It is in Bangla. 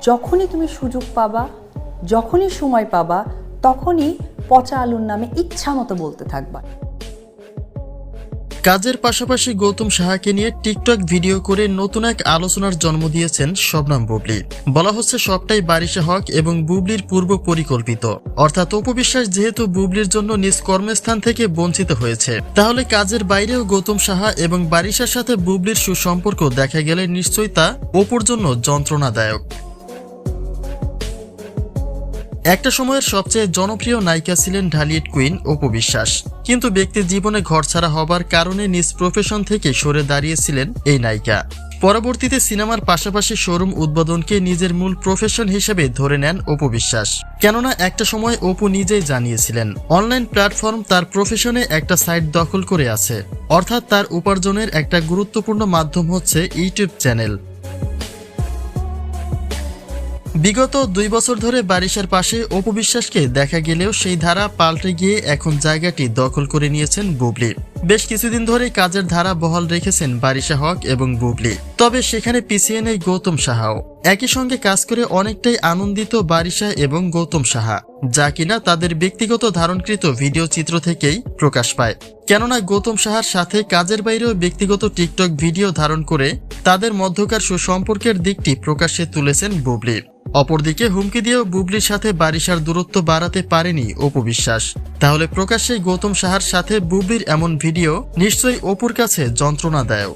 যখনই তুমি সুযোগ পাবা, যখনই সময় পাবা, তখনই পচা আলুর নামে ইচ্ছা মতো বলতে থাকবা। কাজের পাশাপাশি গৌতম সাহাকে নিয়ে টিকটক ভিডিও করে নতুন এক আলোচনার জন্ম দিয়েছেন শবনম বুবলি। বলা হচ্ছে সবটাই বারিশা হক এবং বুবলির পূর্ব পরিকল্পিত। অর্থাৎ অপু বিশ্বাস যেহেতু বুবলির জন্য নিজ কর্মস্থান থেকে বঞ্চিত হয়েছে, তাহলে কাজের বাইরেও গৌতম সাহা এবং বারিশার সাথে বুবলির সুসম্পর্ক দেখা গেলে নিশ্চয়ই তা অপুর জন্য যন্ত্রণাদায়ক। একটা সময়ের সবচেয়ে জনপ্রিয় নায়িকা ছিলেন ঢালিউড কুইন অপু বিশ্বাস, কিন্তু ব্যক্তি জীবনে ঘরছাড়া হবার কারণে নিজ প্রফেশন থেকে সরে দাঁড়িয়েছিলেন এই নায়িকা। পরবর্তীতে সিনেমার পাশাপাশি শোরুম উদ্বোধনকে নিজের মূল প্রফেশন হিসেবে ধরে নেন অপু বিশ্বাস। কেননা একটা সময় অপু নিজেই জানিয়েছিলেন অনলাইন প্ল্যাটফর্ম তার প্রফেশনে একটা সাইট দখল করে আছে, অর্থাৎ তার উপার্জনের একটা গুরুত্বপূর্ণ মাধ্যম হচ্ছে ইউটিউব চ্যানেল। বিগত 2 বছর ধরে বারিশার পাশে অপু বিশ্বাসকে দেখা গেলেও সেই ধারা পাল্টে গিয়ে এখন জায়গাটি দখল করে নিয়েছেন বুবলি। বেশ কিছুদিন ধরে কাজের ধারা বহাল রেখেছেন বারিশা হক এবং বুবলি, তবে সেখানে পিছিয়ে নেই গৌতম সাহাও। একই সঙ্গে কাজ করে অনেকটাই আনন্দিত বারিশা এবং গৌতম সাহা, যা কিনা তাদের ব্যক্তিগত ধারণকৃত ভিডিও চিত্র থেকেই প্রকাশ পায়। কেননা গৌতম সাহার সাথে কাজের বাইরেও ব্যক্তিগত টিকটক ভিডিও ধারণ করে তাদের মধ্যকার সুসম্পর্কের দিকটি প্রকাশ্যে তুলেছেন বুবলি। অপরদিকে হুমকি দিয়েও বুবলির সাথে বারিশার দূরত্ব বাড়াতে পারেনি অপু বিশ্বাস। তাহলে প্রকাশ্যে গৌতম সাহার সাথে বুবলির এমন ভিডিও নিশ্চয়ই অপুর কাছে যন্ত্রণাদায়ক।